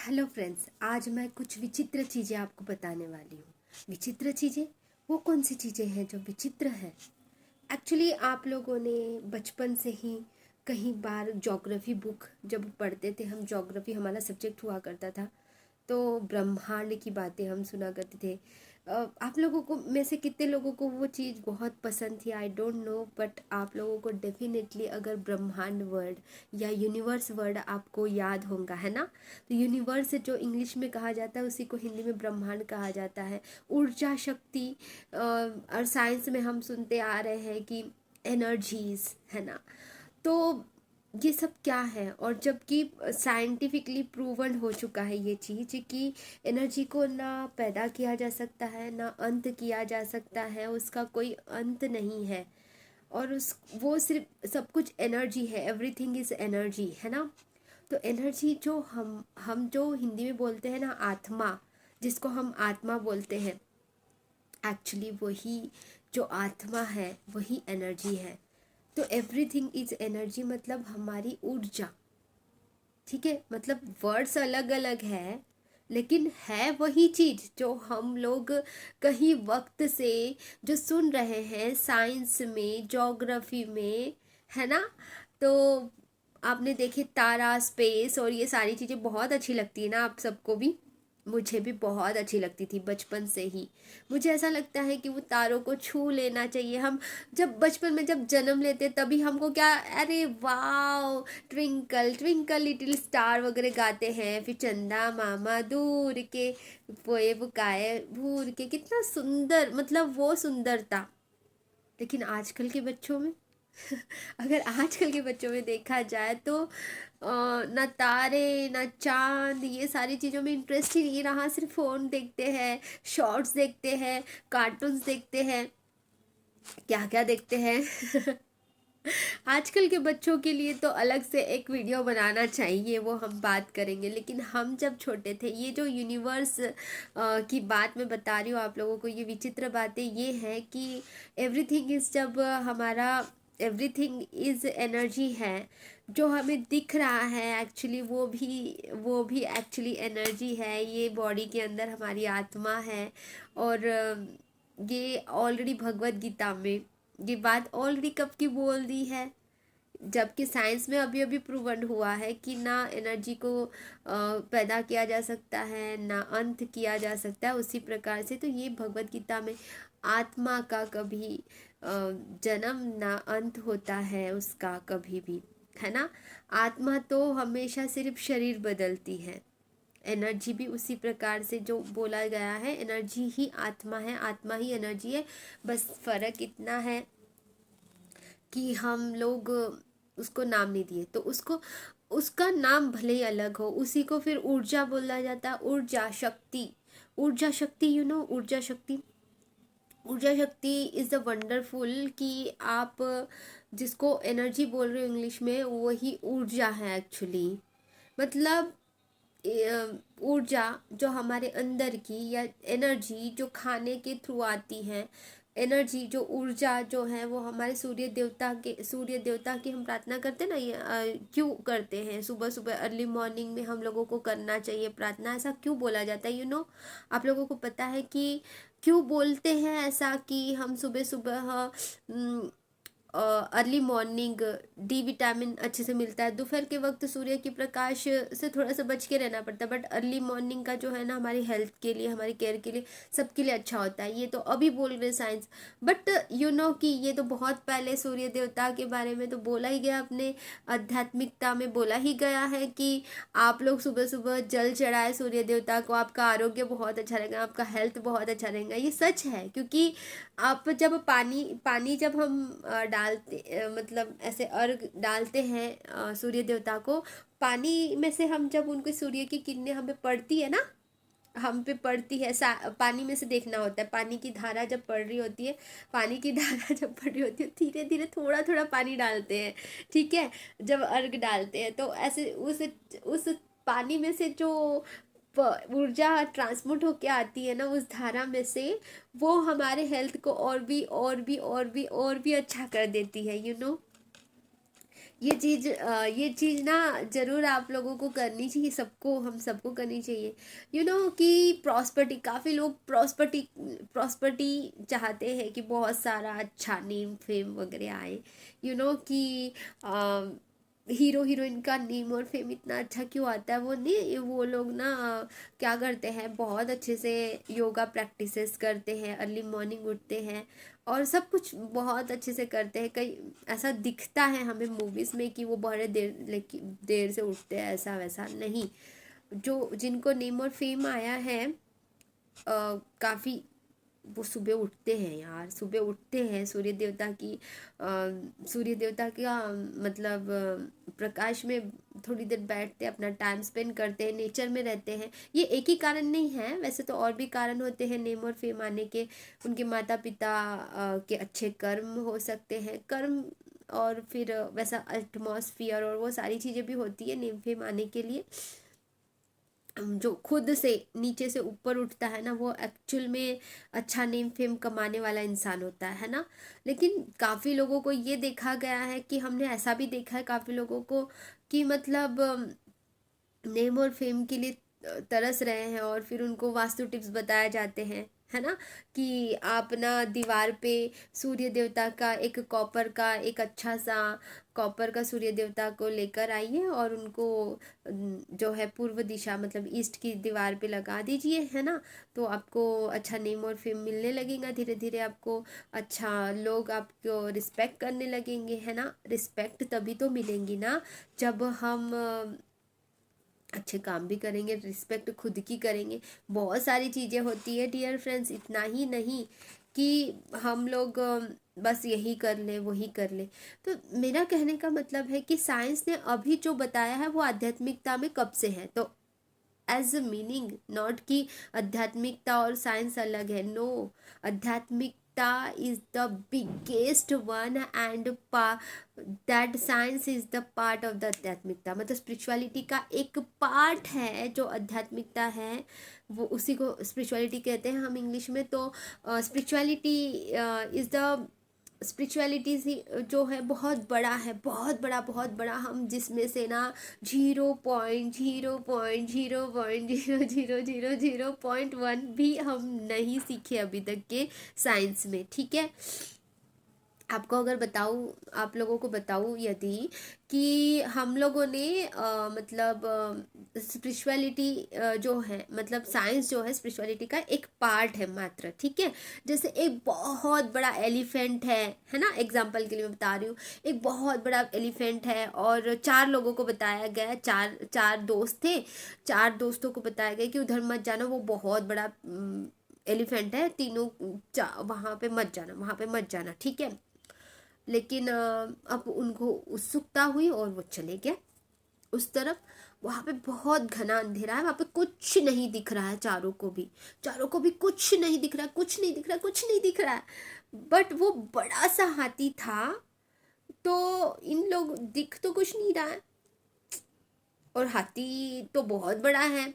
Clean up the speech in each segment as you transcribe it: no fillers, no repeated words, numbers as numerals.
Hello friends, आज मैं कुछ विचित्र चीज़ें आपको बताने वाली हूँ। विचित्र चीज़ें, वो कौन सी चीज़ें हैं जो विचित्र हैं? एक्चुअली आप लोगों ने बचपन से ही कहीं बार ज्योग्राफी बुक जब पढ़ते थे, हम ज्योग्राफी हमारा सब्जेक्ट हुआ करता था, तो ब्रह्मांड की बातें हम सुना करते थे। आप लोगों को में से कितने लोगों को वो चीज़ बहुत पसंद थी, आई डोंट नो, बट आप लोगों को डेफिनेटली अगर ब्रह्मांड वर्ड या यूनिवर्स वर्ड आपको याद होगा, है ना? तो यूनिवर्स जो इंग्लिश में कहा जाता है उसी को हिंदी में ब्रह्मांड कहा जाता है। ऊर्जा, शक्ति, और साइंस में हम सुनते आ रहे हैं कि एनर्जीज, है ना? तो ये सब क्या है? और जबकि साइंटिफिकली प्रूवन हो चुका है ये चीज़ कि एनर्जी को ना पैदा किया जा सकता है ना अंत किया जा सकता है, उसका कोई अंत नहीं है। और उस वो सिर्फ सब कुछ एनर्जी है, एवरीथिंग इज एनर्जी, है ना? तो एनर्जी जो हम जो हिंदी में बोलते हैं ना आत्मा, जिसको हम आत्मा बोलते हैं, एक्चुअली वही जो आत्मा है वही एनर्जी है। तो एवरीथिंग इज एनर्जी मतलब हमारी ऊर्जा, ठीक है? मतलब वर्ड्स अलग अलग है लेकिन है वही चीज़ जो हम लोग कहीं वक्त से जो सुन रहे हैं साइंस में, ज्योग्राफी में, है ना? तो आपने देखे तारा, स्पेस और ये सारी चीज़ें बहुत अच्छी लगती है ना आप सबको भी? मुझे भी बहुत अच्छी लगती थी बचपन से ही। मुझे ऐसा लगता है कि वो तारों को छू लेना चाहिए। हम जब बचपन में जब जन्म लेते तभी हमको क्या, अरे wow, twinkle twinkle little star वगैरह गाते हैं, फिर चंदा मामा दूर के पोए बुकाए भूर के, कितना सुंदर, मतलब वो सुंदरता। लेकिन आजकल के बच्चों में अगर आजकल के बच्चों में देखा जाए तो ना तारे ना चांद, ये सारी चीज़ों में इंटरेस्ट ही नहीं रहा। सिर्फ फ़ोन देखते हैं, शॉर्ट्स देखते हैं, कार्टून्स देखते हैं, क्या क्या देखते हैं। आजकल के बच्चों के लिए तो अलग से एक वीडियो बनाना चाहिए, वो हम बात करेंगे। लेकिन हम जब छोटे थे, ये जो यूनिवर्स की बात मैं बता रही हूँ आप लोगों को, ये विचित्र बातें ये हैं कि एवरीथिंग इज़, जब हमारा एवरीथिंग इज़ एनर्जी है, जो हमें दिख रहा है एक्चुअली वो भी एक्चुअली एनर्जी है। ये बॉडी के अंदर हमारी आत्मा है। और ये ऑलरेडी भगवत गीता में ये बात ऑलरेडी कब की बोल दी है, जबकि साइंस में अभी अभी प्रूवन हुआ है कि ना एनर्जी को पैदा किया जा सकता है ना अंत किया जा सकता है उसी प्रकार से। तो ये भगवत गीता में आत्मा का कभी जन्म ना अंत होता है उसका कभी भी, है ना? आत्मा तो हमेशा सिर्फ शरीर बदलती है। एनर्जी भी उसी प्रकार से जो बोला गया है, एनर्जी ही आत्मा है, आत्मा ही एनर्जी है। बस फर्क इतना है कि हम लोग उसको नाम नहीं दिए, तो उसको उसका नाम भले ही अलग हो, उसी को फिर ऊर्जा बोला जाता है। ऊर्जा शक्ति, ऊर्जा शक्ति, यू नो, ऊर्जा शक्ति। ऊर्जा शक्ति इज़ द वंडरफुल कि आप जिसको एनर्जी बोल रहे हो इंग्लिश में, वही ऊर्जा है एक्चुअली। मतलब ऊर्जा जो हमारे अंदर की, या एनर्जी जो खाने के थ्रू आती है, एनर्जी जो ऊर्जा जो है वो हमारे सूर्य देवता की हम प्रार्थना करते हैं ना, ये क्यों करते हैं? सुबह सुबह अर्ली मॉर्निंग में हम लोगों को करना चाहिए प्रार्थना। ऐसा क्यों बोला जाता है, यू नो? आप लोगों को पता है कि क्यों बोलते हैं ऐसा कि हम सुबह सुबह अर्ली मॉर्निंग डी विटामिन अच्छे से मिलता है। दोपहर के वक्त सूर्य की प्रकाश से थोड़ा सा बच के रहना पड़ता है, बट अर्ली मॉर्निंग का जो है ना हमारी हेल्थ के लिए, हमारी केयर के लिए, सबके लिए अच्छा होता है। ये तो अभी बोल रहे साइंस, बट यू नो कि ये तो बहुत पहले सूर्य देवता के बारे में तो बोला ही गया, अपने आध्यात्मिकता में बोला ही गया है कि आप लोग सुबह सुबह जल चढ़ाए सूर्य देवता को, आपका आरोग्य बहुत अच्छा रहेगा, आपका हेल्थ बहुत अच्छा रहेगा। ये सच है, क्योंकि आप जब पानी पानी जब हम डालते, मतलब ऐसे अर्घ डालते हैं सूर्य देवता को, पानी में से हम जब उनकी सूर्य की किरणें हमें पड़ती है ना, हम पे पड़ती है, पानी में से देखना होता है। पानी की धारा जब पड़ रही होती है, पानी की धारा जब पड़ रही होती है, धीरे धीरे थोड़ा थोड़ा पानी डालते हैं, ठीक है? जब अर्घ डालते हैं तो ऐसे उस पानी में से जो ऊर्जा ट्रांसमिट होके आती है ना, उस धारा में से, वो हमारे हेल्थ को और भी अच्छा कर देती है, यू नो। ये चीज़ ना ज़रूर आप लोगों को करनी चाहिए, सबको, हम सबको करनी चाहिए। कि प्रॉस्पर्टी, काफ़ी लोग प्रॉस्पर्टी चाहते हैं कि बहुत सारा अच्छा नेम फेम वगैरह आए। कि हीरो हीरोइन का नेम और फेम इतना अच्छा क्यों आता है, वो नहीं, वो लोग ना क्या करते हैं, बहुत अच्छे से योगा प्रैक्टिसेस करते हैं, अर्ली मॉर्निंग उठते हैं और सब कुछ बहुत अच्छे से करते हैं। कई ऐसा दिखता है हमें मूवीज़ में कि वो बड़े देर से उठते हैं, ऐसा वैसा नहीं। जो जिनको नेम और फेम आया है, काफ़ी, वो सुबह उठते हैं यार, सुबह उठते हैं, सूर्य देवता का मतलब प्रकाश में थोड़ी देर बैठते हैं, अपना टाइम स्पेंड करते हैं, नेचर में रहते हैं। ये एक ही कारण नहीं है, वैसे तो और भी कारण होते हैं नेम और फेम आने के। उनके माता पिता के अच्छे कर्म हो सकते हैं, कर्म, और फिर वैसा एटमॉस्फियर और वो सारी चीज़ें भी होती है नेम फेम आने के लिए। जो खुद से नीचे से ऊपर उठता है ना, वो एक्चुअल में अच्छा नेम फेम कमाने वाला इंसान होता है ना। लेकिन काफ़ी लोगों को ये देखा गया है कि हमने ऐसा भी देखा है काफ़ी लोगों को कि मतलब नेम और फेम के लिए तरस रहे हैं और फिर उनको वास्तु टिप्स बताए जाते हैं, है ना, कि आप ना दीवार पे सूर्य देवता का एक कॉपर का एक अच्छा सा कॉपर का सूर्य देवता को लेकर आइए और उनको जो है पूर्व दिशा मतलब ईस्ट की दीवार पे लगा दीजिए, है ना। तो आपको अच्छा नेम और फेम मिलने लगेगा, धीरे धीरे आपको अच्छा, लोग आपको रिस्पेक्ट करने लगेंगे, है ना। रिस्पेक्ट तभी तो मिलेंगी ना जब हम अच्छे काम भी करेंगे, रिस्पेक्ट खुद की करेंगे। बहुत सारी चीज़ें होती है डियर फ्रेंड्स, इतना ही नहीं कि हम लोग बस यही कर ले वही कर ले। तो मेरा कहने का मतलब है कि साइंस ने अभी जो बताया है वो आध्यात्मिकता में कब से है, तो एज अ मीनिंग, नॉट कि आध्यात्मिकता और साइंस अलग है, नो। आध्यात्मिकता is the biggest one and that science is the part of the आध्यात्मिकता, मतलब स्पिरिचुअलिटी का एक पार्ट है जो आध्यात्मिकता है, वो उसी को स्पिरिचुअलिटी कहते हैं हम इंग्लिश में। तो स्पिरिचुअलिटी इज द स्पिरिचुअलिटी जो है बहुत बड़ा है, बहुत बड़ा, बहुत बड़ा, हम जिसमें से ना 0.0.0.00000.1 भी हम नहीं सीखे अभी तक के साइंस में, ठीक है। आपको अगर बताऊँ, आप लोगों को बताऊँ यदि, कि हम लोगों ने मतलब स्पिरिचुअलिटी जो है, मतलब साइंस जो है स्पिरिचुअलिटी का एक पार्ट है मात्र, ठीक है। जैसे एक बहुत बड़ा एलिफेंट है ना, एग्जाम्पल के लिए मैं बता रही हूँ। एक बहुत बड़ा एलिफेंट है और 4 लोगों को बताया गया, चार चार दोस्त थे, 4 दोस्तों को बताया गया कि उधर मत जाना, वो बहुत बड़ा एलिफेंट है, तीनों वहाँ पे मत जाना, वहाँ पे मत जाना, ठीक है। लेकिन अब उनको उत्सुकता हुई और वो चले गए उस तरफ। वहाँ पे बहुत घना अंधेरा है, वहाँ पे कुछ नहीं दिख रहा है, चारों को भी कुछ नहीं दिख रहा, कुछ नहीं दिख रहा, कुछ नहीं दिख रहा है। बट वो बड़ा सा हाथी था, तो इन लोग दिख तो कुछ नहीं रहा है और हाथी तो बहुत बड़ा है,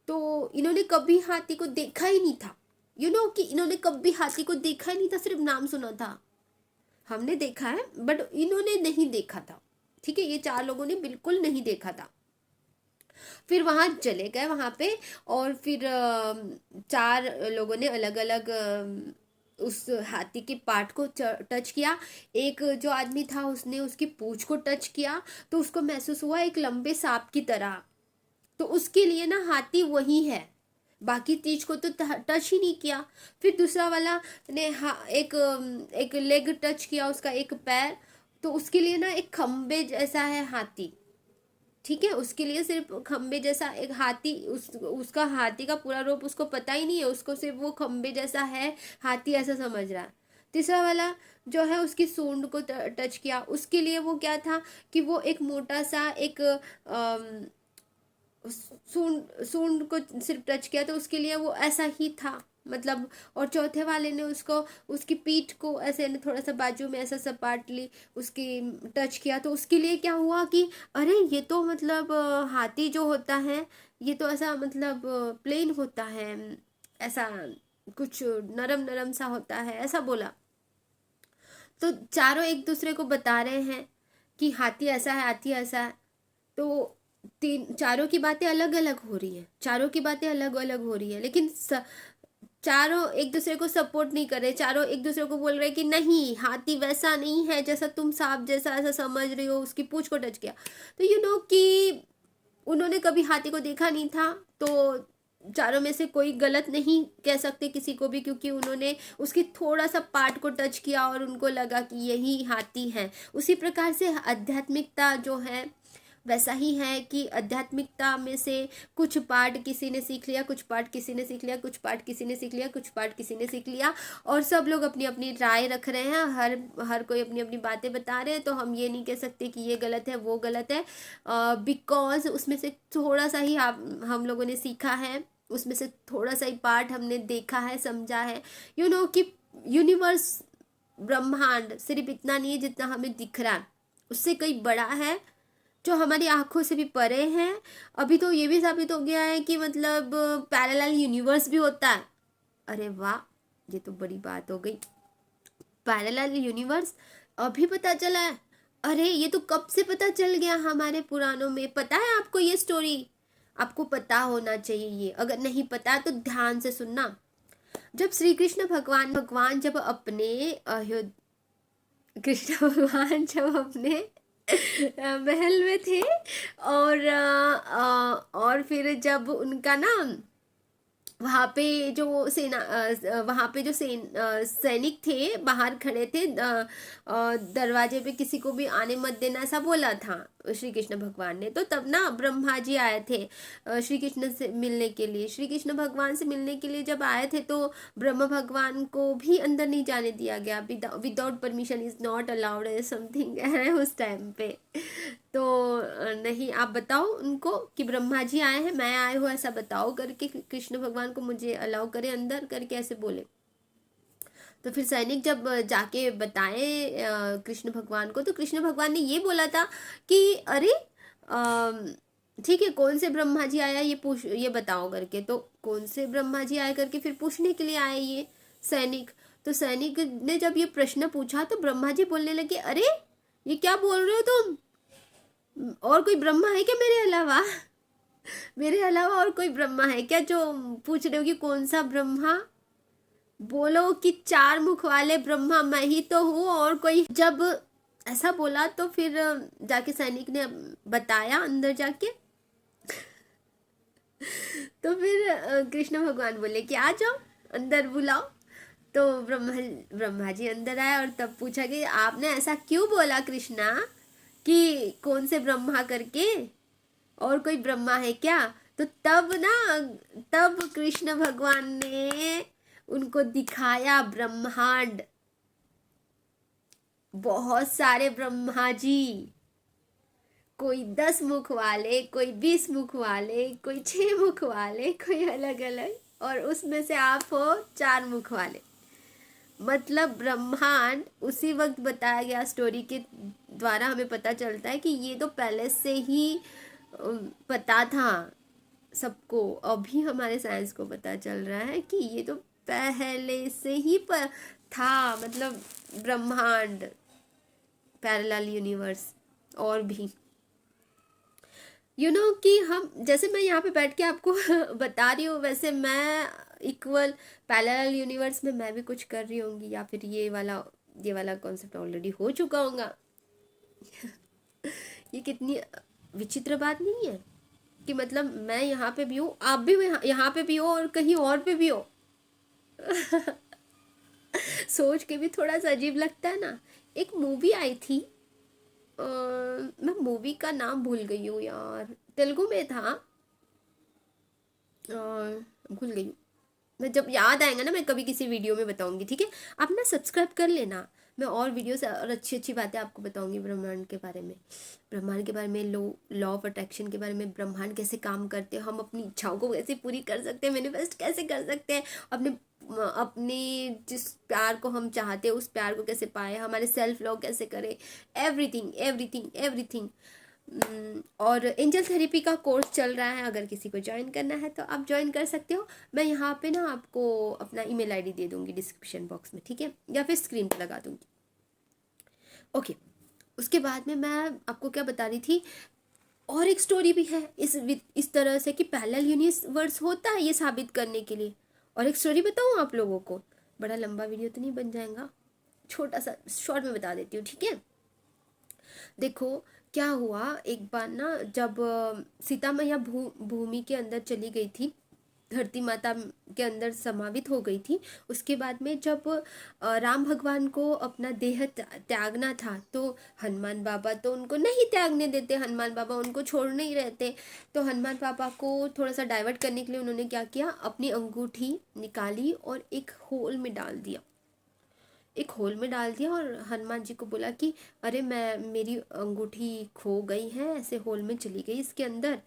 तो इन्होंने कभी हाथी को देखा ही नहीं था। कि इन्होंने कभी हाथी को देखा ही नहीं था, सिर्फ नाम सुना था। हमने देखा है बट इन्होंने नहीं देखा था, ठीक है, ये 4 लोगों ने बिल्कुल नहीं देखा था। फिर वहां चले गए वहां पे, और फिर 4 लोगों ने अलग अलग उस हाथी के पार्ट को टच किया। एक जो आदमी था उसने उसकी पूंछ को टच किया, तो उसको महसूस हुआ एक लंबे सांप की तरह, तो उसके लिए ना हाथी वही है, बाकी चीज को तो टच ही नहीं किया। फिर दूसरा वाला ने एक लेग टच किया, उसका एक पैर, तो उसके लिए ना एक खंबे जैसा है हाथी, ठीक है, उसके लिए सिर्फ खंबे जैसा एक हाथी, उसका हाथी का पूरा रूप उसको पता ही नहीं है, उसको सिर्फ वो खंबे जैसा है हाथी ऐसा समझ रहा है। तीसरा वाला जो है उसकी सूंड को टच किया, उसके लिए वो क्या था कि वो एक मोटा सा एक सूंड सूंड को सिर्फ टच किया, तो उसके लिए वो ऐसा ही था, मतलब। और चौथे वाले ने उसको उसकी पीठ को ऐसे थोड़ा सा बाजू में ऐसा सपाटली उसकी टच किया, तो उसके लिए क्या हुआ कि अरे ये तो मतलब हाथी जो होता है ये तो ऐसा मतलब प्लेन होता है, ऐसा कुछ नरम नरम सा होता है, ऐसा बोला। तो चारों एक दूसरे को बता रहे हैं कि हाथी ऐसा है, हाथी ऐसा है, तो चारों की बातें अलग अलग हो रही है, चारों की बातें अलग अलग हो रही है, लेकिन चारों एक दूसरे को सपोर्ट नहीं कर रहे, चारों एक दूसरे को बोल रहे कि नहीं, हाथी वैसा नहीं है जैसा तुम सांप जैसा ऐसा समझ रही हो, उसकी पूंछ को टच किया। तो कि उन्होंने कभी हाथी को देखा नहीं था, तो चारों में से कोई गलत नहीं कह सकते किसी को भी, क्योंकि उन्होंने उसकी थोड़ा सा पार्ट को टच किया और उनको लगा कि यही हाथी है। उसी प्रकार से आध्यात्मिकता जो है वैसा ही है कि आध्यात्मिकता में से कुछ पार्ट किसी ने सीख लिया, कुछ पार्ट किसी ने सीख लिया, कुछ पार्ट किसी ने सीख लिया, कुछ पार्ट किसी ने सीख लिया, और सब लोग अपनी अपनी राय रख रहे हैं, हर कोई अपनी अपनी बातें बता रहे हैं। तो हम ये नहीं कह सकते कि ये गलत है वो गलत है, बिकॉज उसमें से थोड़ा सा ही हम लोगों ने सीखा है, उसमें से थोड़ा सा ही पार्ट हमने देखा है, समझा है। कि यूनिवर्स, ब्रह्मांड सिर्फ इतना नहीं है जितना हमें दिख रहा है, उससे कई बड़ा है जो हमारी आंखों से भी परे हैं। अभी तो ये भी साबित हो गया है कि मतलब पैरेलल यूनिवर्स भी होता है। अरे वाह, ये तो बड़ी बात हो गई, पैरेलल यूनिवर्स अभी पता चला है। अरे ये तो कब से पता चल गया, हमारे पुराणों में। पता है आपको ये स्टोरी? आपको पता होना चाहिए ये, अगर नहीं पता है तो ध्यान से सुनना। जब श्री कृष्ण भगवान जब अपने कृष्ण भगवान जब अपने महल में थे, और फिर जब उनका ना वहाँ पे जो वहाँ पे जो सैनिक थे बाहर खड़े थे, दरवाजे पे किसी को भी आने मत देना ऐसा बोला था श्री कृष्ण भगवान ने। तो तब ना ब्रह्मा जी आए थे श्री कृष्ण से मिलने के लिए। श्री कृष्ण भगवान से मिलने के लिए जब आए थे तो ब्रह्म भगवान को भी अंदर नहीं जाने दिया गया, without permission is not allowed something है उस टाइम पे। तो नहीं, आप बताओ उनको कि ब्रह्मा जी आए हैं, मैं आए हूँ ऐसा बताओ करके, कृष्ण भगवान को मुझे अलाउ करे अंदर करके, ऐसे बोले। तो फिर सैनिक जब जाके बताए कृष्ण भगवान को, तो कृष्ण भगवान ने ये बोला था कि अरे ठीक है, कौन से ब्रह्मा जी आया ये बताओ करके। तो कौन से ब्रह्मा जी आए करके फिर पूछने के लिए आए ये सैनिक। तो सैनिक ने जब ये प्रश्न पूछा तो ब्रह्मा जी बोलने लगे, अरे ये क्या बोल रहे हो तुम, और कोई ब्रह्मा है क्या मेरे अलावा? मेरे अलावा और कोई ब्रह्मा है क्या जो पूछ रहे हो कि कौन सा ब्रह्मा? बोलो कि चार मुख वाले ब्रह्मा मैं ही तो हूँ, और कोई? जब ऐसा बोला तो फिर जाके सैनिक ने बताया अंदर जाके। तो फिर कृष्ण भगवान बोले कि आ जाओ अंदर बुलाओ। तो ब्रह्मा जी अंदर आए और तब पूछा कि आपने ऐसा क्यों बोला कृष्णा कि कौन से ब्रह्मा करके, और कोई ब्रह्मा है क्या? तो तब कृष्ण भगवान ने उनको दिखाया ब्रह्मांड, बहुत सारे ब्रह्मा जी, कोई 10 मुख वाले, कोई 20 मुख वाले, कोई 6 मुख वाले, कोई अलग अलग, और उसमें से आप हो 4 मुख वाले। मतलब ब्रह्मांड उसी वक्त बताया गया, स्टोरी के द्वारा हमें पता चलता है कि ये तो पहले से ही पता था सबको। अभी हमारे साइंस को पता चल रहा है कि ये तो पहले से ही था, मतलब ब्रह्मांड, पैरेलल यूनिवर्स। और भी कि हम, जैसे मैं यहाँ पे बैठ के आपको बता रही हूँ, वैसे मैं इक्वल पैरेलल यूनिवर्स में मैं भी कुछ कर रही होंगी, या फिर ये वाला कॉन्सेप्ट ऑलरेडी हो चुका होगा। ये कितनी विचित्र बात नहीं है कि मतलब मैं यहाँ पे भी हूँ, आप भी यहाँ पे भी हो, और कहीं और पे भी हो। सोच के भी थोड़ा सा अजीब लगता है ना। एक मूवी आई थी, मैं मूवी का नाम भूल गई हूँ यार, तेलुगु में था, भूल गई हूँ। मैं जब याद आएगा ना मैं कभी किसी वीडियो में बताऊंगी, ठीक है? आप ना सब्सक्राइब कर लेना, मैं और वीडियो से और अच्छी अच्छी बातें आपको बताऊंगी ब्रह्मांड के बारे में, लॉ ऑफ अट्रैक्शन के बारे में, ब्रह्मांड कैसे काम करते हैं, हम अपनी इच्छाओं को कैसे पूरी कर सकते हैं, मैनिफेस्ट कैसे कर सकते हैं, अपने जिस प्यार को हम चाहते हैं उस प्यार को कैसे पाए, हमारे सेल्फ लव कैसे करें, एवरीथिंग एवरीथिंग एवरीथिंग। और एंजल थेरेपी का कोर्स चल रहा है, अगर किसी को ज्वाइन करना है तो आप ज्वाइन कर सकते हो। मैं यहाँ पे ना आपको अपना ईमेल आईडी दे दूँगी डिस्क्रिप्शन बॉक्स में, ठीक है, या फिर स्क्रीन पर लगा दूँगी। ओके, उसके बाद में मैं आपको क्या बता रही थी, और एक स्टोरी भी है इस तरह से कि पैरेलल यूनिवर्स होता है, ये साबित करने के लिए। और एक स्टोरी बताऊँ आप लोगों को, बड़ा लंबा वीडियो तो नहीं बन जाएगा, छोटा सा शॉर्ट में बता देती हूँ, ठीक है। देखो क्या हुआ, एक बार ना जब सीता मैया भूमि के अंदर चली गई थी, धरती माता के अंदर समावित हो गई थी, उसके बाद में जब राम भगवान को अपना देह त्यागना था, तो हनुमान बाबा तो उनको नहीं त्यागने देते, हनुमान बाबा उनको छोड़ नहीं रहते। तो हनुमान बाबा को थोड़ा सा डाइवर्ट करने के लिए उन्होंने क्या किया, अपनी अंगूठी निकाली और एक होल में डाल दिया, एक होल में डाल दिया, और हनुमान जी को बोला कि अरे मेरी अंगूठी खो गई है, ऐसे होल में चली गई इसके अंदर,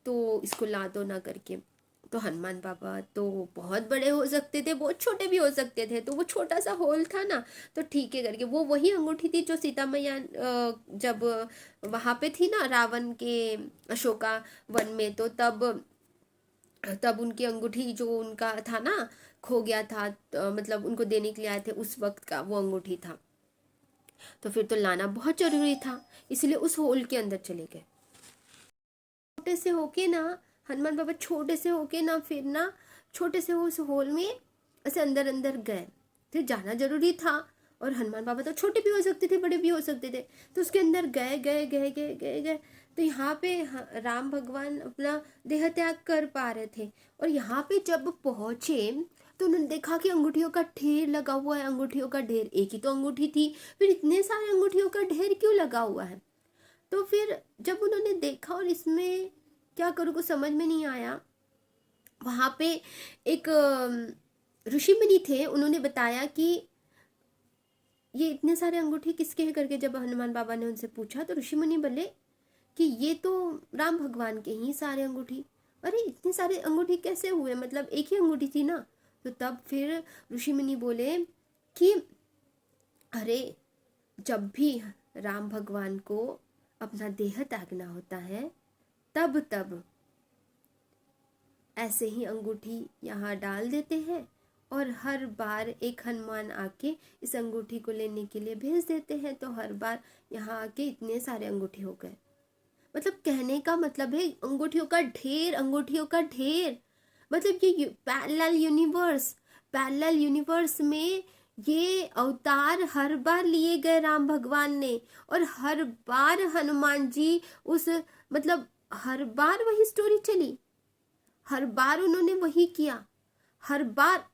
तो इसको ला दो ना करके। तो हनुमान बाबा तो बहुत बड़े हो सकते थे, बहुत छोटे भी हो सकते थे, तो वो छोटा सा होल था ना, तो ठीक है करके वो वही अंगूठी थी जो सीता मैया जब वहाँ पे थी ना रावण के अशोका वन में, तो तब उनकी अंगूठी जो उनका था ना खो गया था, मतलब उनको देने के लिए आए थे उस वक्त का वो अंगूठी था, तो फिर तो लाना बहुत जरूरी था, इसलिए उस होल के अंदर चले गए। छोटे से होके ना, हनुमान बाबा छोटे से होके ना, फिर ना छोटे से उस होल में ऐसे अंदर अंदर गए, फिर जाना जरूरी था, और हनुमान बाबा तो छोटे भी हो सकते थे बड़े भी हो सकते थे, तो उसके अंदर गए गए गए गए गए गए, तो यहाँ पे राम भगवान अपना देह त्याग कर पा रहे थे, और यहाँ पे जब पहुंचे तो उन्होंने देखा कि अंगूठियों का ढेर लगा हुआ है, अंगूठियों का ढेर, एक ही तो अंगूठी थी, फिर इतने सारे अंगूठियों का ढेर क्यों लगा हुआ है। तो फिर जब उन्होंने देखा और इसमें क्या करूँ कुछ समझ में नहीं आया, वहाँ पे एक ऋषि मुनि थे, उन्होंने बताया कि ये इतने सारे अंगूठी किसके हैं करके। जब हनुमान बाबा ने उनसे पूछा तो ऋषि मुनि बोले कि ये तो राम भगवान के ही सारे अंगूठी। अरे इतने सारे अंगूठी कैसे हुए, मतलब एक ही अंगूठी थी ना। तो तब फिर ऋषि मुनि बोले कि अरे जब भी राम भगवान को अपना देह त्यागना होता है तब तब ऐसे ही अंगूठी यहाँ डाल देते हैं, और हर बार एक हनुमान आके इस अंगूठी को लेने के लिए भेज देते हैं, तो हर बार यहाँ आके इतने सारे अंगूठी हो गए। मतलब कहने का मतलब है अंगूठियों का ढेर, अंगूठियों का ढेर, मतलब ये पैरेलल यूनिवर्स में ये अवतार हर बार लिए गए राम भगवान ने, और हर बार हनुमान जी उस, मतलब हर बार वही स्टोरी चली, हर बार उन्होंने वही किया, हर बार।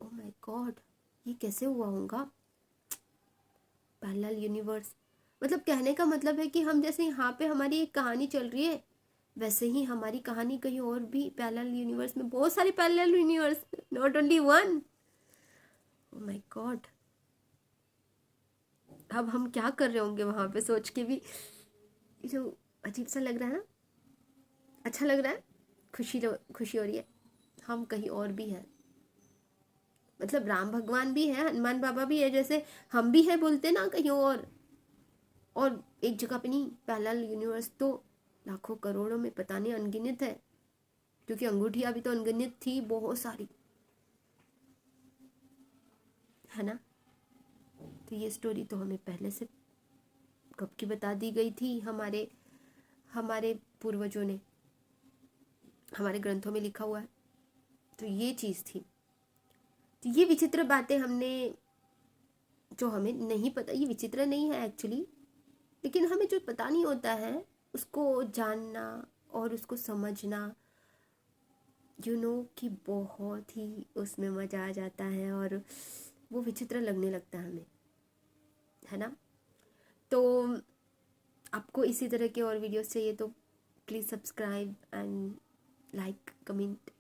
ओ माय गॉड, ये कैसे हुआ होगा पैरेलल यूनिवर्स। मतलब कहने का मतलब है कि हम जैसे यहाँ पे हमारी एक कहानी चल रही है, वैसे ही हमारी कहानी कहीं और भी पैरेलल यूनिवर्स में, बहुत सारे parallel universe, not only one. Oh my God, अब हम क्या कर रहे होंगे वहां पे, सोच के भी जो अजीब सा लग रहा है ना, अच्छा लग रहा है, खुशी हो रही है, हम कहीं और भी हैं, मतलब राम भगवान भी है, हनुमान बाबा भी है, जैसे हम भी है बोलते ना कहीं और एक जगह पे नहीं। पैरेलल यूनिवर्स तो लाखों करोड़ों में, पता नहीं अनगिनत है, क्योंकि अंगूठियां भी तो अनगिनत थी, बहुत सारी, है ना। तो ये स्टोरी तो हमें पहले से कब की बता दी गई थी, हमारे हमारे पूर्वजों ने, हमारे ग्रंथों में लिखा हुआ है। तो ये चीज़ थी, तो ये विचित्र बातें हमने, जो हमें नहीं पता, ये विचित्र नहीं है एक्चुअली, लेकिन हमें जो पता नहीं होता है उसको जानना और उसको समझना, कि बहुत ही उसमें मज़ा आ जाता है, और वो विचित्र लगने लगता है हमें, है ना। तो आपको इसी तरह के और वीडियोस चाहिए तो please subscribe and like comment,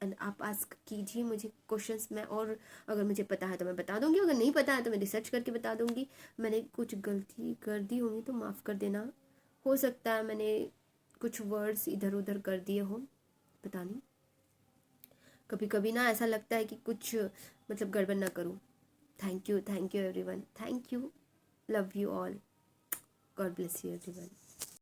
and आप आस्क कीजिए मुझे क्वेश्चंस में, और अगर मुझे पता है तो मैं बता दूंगी, अगर नहीं पता है तो मैं रिसर्च करके बता दूंगी। मैंने कुछ गलती कर दी होंगी तो माफ़ कर देना, हो सकता है मैंने कुछ वर्ड्स इधर उधर कर दिए हो, पता नहीं, कभी कभी ना ऐसा लगता है कि कुछ मतलब गड़बड़ ना करूँ। Thank you everyone, thank you, love you all, God bless you everyone.